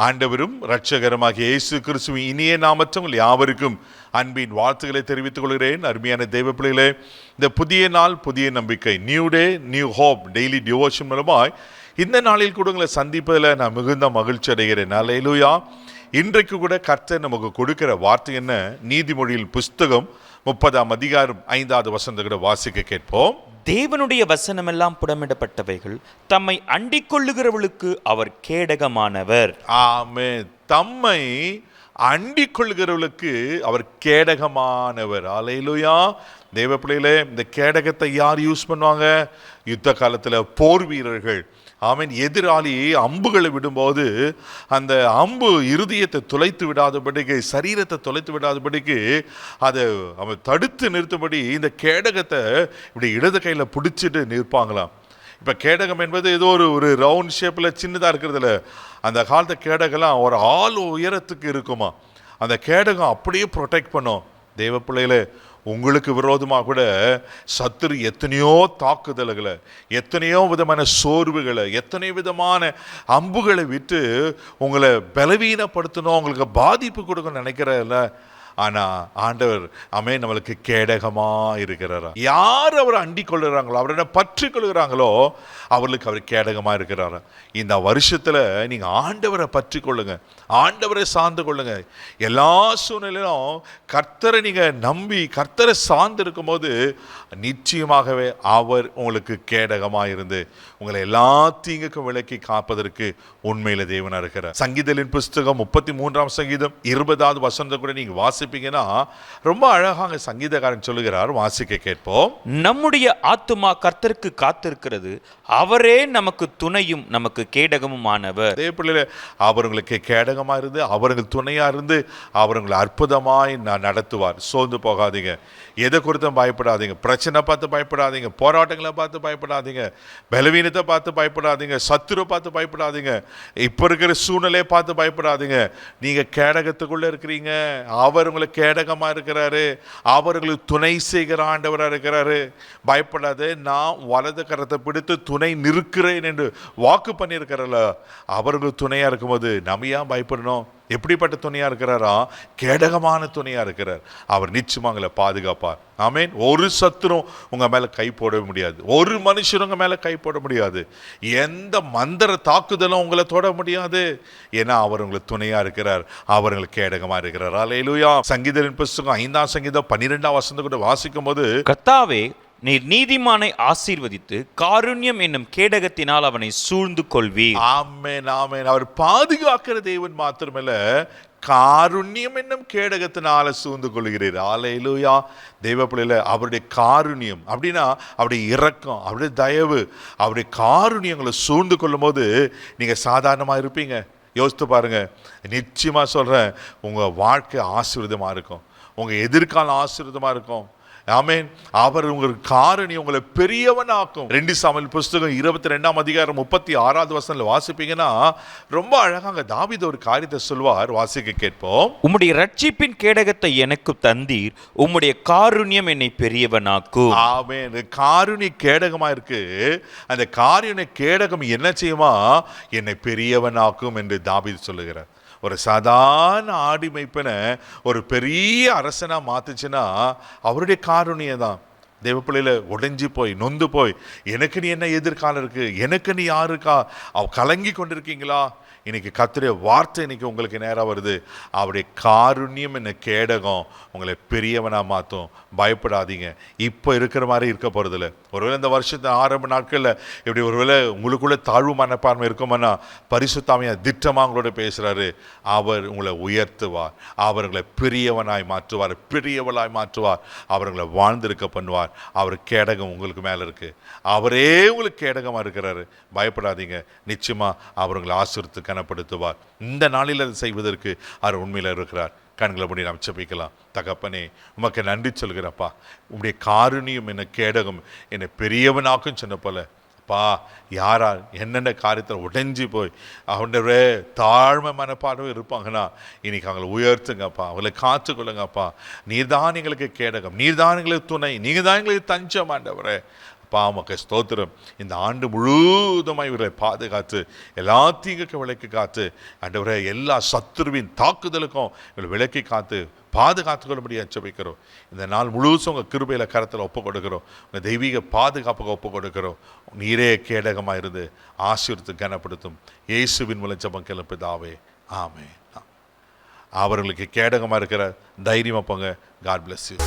ஆண்டவரும் இரட்சகருமாகிய இயேசு கிறிஸ்துவின் இனிய நாமத்தில் உங்கள் யாவருக்கும் அன்பின் வாழ்த்துக்களை தெரிவித்துக் கொள்கிறேன். அருமையான தெய்வ பிள்ளைகளே, இந்த புதிய நாள் புதிய நம்பிக்கை, new day new hope daily devotion மூலமாய் இந்த நாளில் கூட உங்களை சந்திப்பதில் நான் மிகுந்த மகிழ்ச்சி அடைகிறேன். அல்லேலூயா. இன்றைக்கு கூட கர்த்தர் நமக்கு கொடுக்கிற வார்த்தை என்ன? நீதிமொழியின் புஸ்தகம் 30ஆம் அதிகாரம் 5வது வசனத்தை கூட வாசிக்க கேட்போம். தேவனுடைய வசனமெல்லாம் புடமிடப்பட்டவைகள், தம்மை அண்டிக் கொள்ளுகிறவர்களுக்கு அவர் கேடகமானவர். ஆமென். தம்மை அண்டிக் கொள்ளுகிறவர்களுக்கு அவர் கேடகமானவர். அல்லேலூயா. தேவ பிள்ளைகளே, இந்த கேடகத்தை யார் யூஸ் பண்ணுவாங்க? யுத்த காலத்தில் போர் வீரர்கள். ஆமென். எதிராளி அம்புகளை விடும்போது அந்த அம்பு இருதயத்தை துளைத்து விடாதபடிக்கு, சரீரத்தை துளைத்து விடாதபடிக்கு அதை அவன் தடுத்து நிறுத்தபடி இந்த கேடகத்தை இப்படி இடது கையில் பிடிச்சிட்டு நிற்பாங்களாம். இப்போ கேடகம் என்பது ஏதோ ஒரு ரவுண்ட் ஷேப்பில் சின்னதாக இருக்கிறதுல, அந்த காலத்து கேடகம்லாம் ஒரு ஆள் உயரத்துக்கு இருக்குமா. அந்த கேடகம் அப்படியே ப்ரொடெக்ட் பண்ணும். தேவ பிள்ளைகளே, உங்களுக்கு விரோதமாக கூட சத்துரு எத்தனையோ தாக்குதல்களை, எத்தனையோ விதமான சோர்வுகளை, எத்தனை விதமான அம்புகளை விட்டு உங்களை பலவீனப்படுத்தணும், உங்களுக்கு பாதிப்பு கொடுக்கணும்னு நினைக்கிறதில்ல. ஆனால் ஆண்டவர் ஆமென் நம்மளுக்கு கேடகமாக இருக்கிறாரா. யார் அவரை அண்டிக் கொள்ளுறாங்களோ, அவரை பற்றி கொள்ளுகிறாங்களோ, அவர்களுக்கு அவர் கேடகமாக இருக்கிறாரா. இந்த வருஷத்தில் நீங்கள் ஆண்டவரை பற்றி கொள்ளுங்க, ஆண்டவரை சார்ந்து கொள்ளுங்க. எல்லா சூழ்நிலையிலும் கர்த்தரை நீங்கள் நம்பி கர்த்தரை சார்ந்து இருக்கும்போது நிச்சயமாகவே அவர் உங்களுக்கு கேடகமாக இருந்து உங்களை எல்லா தீங்குக்கும் விலக்கி காப்பதற்கு உண்மையில தேவனாக இருக்கிறார். சங்கீதத்தின் புஸ்தகம் 33ஆம் சங்கீதம் 20வது வசனத்தை கூட நீங்கள் வாசிப்பீங்கன்னா ரொம்ப அழகாக சங்கீதக்காரன் சொல்லுகிறார். வாசிக்க கேட்போம். நம்முடைய ஆத்துமா கர்த்தருக்கு காத்திருக்கிறது, அவரே நமக்கு துணையும் நமக்கு கேடகமும் ஆனவர். அதே பிள்ளைல அவர்களுக்கு கேடகமா இருந்து, அவர்கள் துணையா இருந்து, அவர்களை அற்புதமாய் நடத்துவார். சோர்ந்து போகாதீங்க, எதை குறித்தும் பயப்படாதீங்க, பிரச்சனை பார்த்து பயப்படாதீங்க, போராட்டங்களை பார்த்து பயப்படாதீங்க, பலவீனத்தை பார்த்து பயப்படாதீங்க, சத்துரு பார்த்து பயப்படாதீங்க, இப்ப இருக்கிற சூழ்நிலையை பார்த்து பயப்படாதீங்க. நீங்க கேடகத்துக்குள்ள இருக்கிறீங்க, அவர் உங்களுக்கு கேடகமா இருக்கிறாரு, அவர்களுக்கு துணை செய்கிற ஆண்டவராக இருக்கிறாரு. பயப்படாது, நான் வலது கரத்தை பிடித்து துணை நிற்கிறேன் என்று வாக்கு பண்ணியிருக்கிறல்ல. அவர்கள் துணையா இருக்கும்போது நம்ம ஏன் பயப்படணும்? எப்படிப்பட்ட துணையா இருக்கிறாரா? கேடகமான துணையா இருக்கிறார். அவர் நிச்சயமாங்களை பாதுகாப்பார். ஆமென். ஒரு சத்துரும் உங்க மேல கை போட முடியாது, ஒரு மனுஷரும் உங்க மேல கை போட முடியாது, எந்த மந்திர தாக்குதலும் உங்களை தொட முடியாது. ஏன்னா அவர் உங்களுக்கு துணையா இருக்கிறார், அவர் உங்களுக்கு கேடகமா இருக்கிறார். அல்லேலூயா. சங்கீதத்தின் புஸ்தகம் 5ஆம் சங்கீதம் 12ஆம் வசனத்தை கூட வாசிக்கும் போது, கர்த்தாவே, நீர் நீதிமானை ஆசீர்வதித்து காருண்யம் என்னும் கேடகத்தினால் அவனை சூழ்ந்து கொள்வீர். ஆமென், ஆமென். அவர் பாதுகாக்கிற தேவன் மாத்திரமல்ல, காருண்யம் என்னும் கேடகத்தினால சூழ்ந்து கொள்கிறீர். அல்லேலூயா. தெய்வ பிள்ளையில அவருடைய காருண்யம் அப்படின்னா அவருடைய இரக்கம், அவருடைய தயவு, அவருடைய காருண்யங்களை சூழ்ந்து கொள்ளும் போது நீங்க சாதாரணமா இருப்பீங்க? யோசித்து பாருங்க. நிச்சயமா சொல்றேன், உங்க வாழ்க்கை ஆசீர்வாதமா இருக்கும், உங்க எதிர்காலம் ஆசீர்வாதமா இருக்கும். ஆமென். அவர் உங்களுக்கு காரணம் உங்களை பெரியவனாக்கும். 2 சாமுவேல் புஸ்தகம் 22ஆம் அதிகாரம் 36வது வசனத்துல வாசிப்பீங்கன்னா ரொம்ப அழகாக தாவீது ஒரு காரியத்தை சொல்வார். வாசிக்க கேட்போம். உம்முடைய ரட்சிப்பின் கேடகத்தை எனக்கு தந்தீர், உம்முடைய காருண்யம் என்னை பெரியவனாக்கும். ஆமென். காருண்ய கேடகமா இருக்கு. அந்த காருண்ய கேடகம் என்ன செய்யுமா? என்னை பெரியவனாக்கும் என்று தாவீது சொல்லுகிறார். ஒரு சாதாரண ஆடி மேய்ப்பனை ஒரு பெரிய அரசனா மாத்துச்சுன்னா அவருடைய காருண்யம் தான். தேவ பிள்ளையில உடைஞ்சி போய் நொந்து போய், எனக்கு நீ என்ன எதிர்காலம் இருக்கு, எனக்கு நீ யாருக்கா கலங்கி கொண்டிருக்கீங்களா? இன்னைக்கு கர்த்தருடைய வார்த்தை இன்னைக்கு உங்களுக்கு நேராக வருது. அவருடைய காருண்யம் என்ன கேடகம் உங்களை பெரியவனா மாற்றும். பயப்படாதீங்க. இப்போ இருக்கிற மாதிரி இருக்க போறதில்ல. ஒருவேளை இந்த வருஷத்து ஆரம்ப நாட்களில் இப்படி ஒருவேளை உங்களுக்குள்ள தாழ்வு மனப்பான்மை இருக்குமானா பரிசுத்தாமையா திட்டமாக உங்களோட பேசுறாரு. அவர் உங்களை உயர்த்துவார், அவர்களை பெரியவனாய் மாற்றுவார், பெரியவளாய் மாற்றுவார், அவர்களை வாழ்ந்திருக்க பண்ணுவார். அவர் கேடகம் உங்களுக்கு மேல இருக்கு, அவரே உங்களுக்கு கேடகமா இருக்கிறாரு. பயப்படாதீங்க. நிச்சயமா அவர் உங்களை ஆசீர்வதித்து கனப்படுத்துவார். இந்த நாளில் அதை செய்வதற்கு அவர் உண்மையில் இருக்கிறார். கண்களை மூடி நாம் ஜெபிக்கலாம். தகப்பனே, உமக்கு நன்றி சொல்கிறப்பா. உங்களுடைய காருண்யம் என்ன கேடகம் என்னை பெரியவனாக்கும் சொன்ன போல அப்பா, யாரா என்னென்ன காரியத்தில் உடைஞ்சி போய் அவனே தாழ்மை மனப்பாடம் இருப்பாங்கன்னா இன்னைக்கு அவங்களை உயர்த்துங்கப்பா, அவங்களை காத்துக்கொள்ளுங்கப்பா. நீர்தான் எங்களுக்கு கேடகம், நீர்தான் எங்களுக்கு துணை, நீங்கள் தான் எங்களுக்கு தஞ்சம் ஆண்டவரே. பாமக்க ஸ்தோத்திரம். இந்த ஆண்டு முழுவதுமாய் இவர்களை பாதுகாத்து எல்லா தீங்குக்கு விலக்கி காத்து ஆண்டவரே எல்லா சத்துருவின் தாக்குதலுக்கும் இவங்களை விலக்கி காத்து பாதுகாத்துக்கொள்ளும்படியாக ஜெபிக்கிறோம். இந்த நாள் முழுசும் உங்கள் கிருபையில் கரத்தில் ஒப்பு கொடுக்கிறோம். உங்கள் தெய்வீக பாதுகாப்புக்கு ஒப்பு கொடுக்கிறோம். நீரே கேடகமாக இருந்து ஆசீர்வதித்து கனப்படுத்தும் இயேசுவின் மூலம் ஜெபம் கேளும் பிதாவே, ஆமென். அவர்களுக்கு கேடகமாக இருக்கிற தைரியமாக போங்க. God bless you.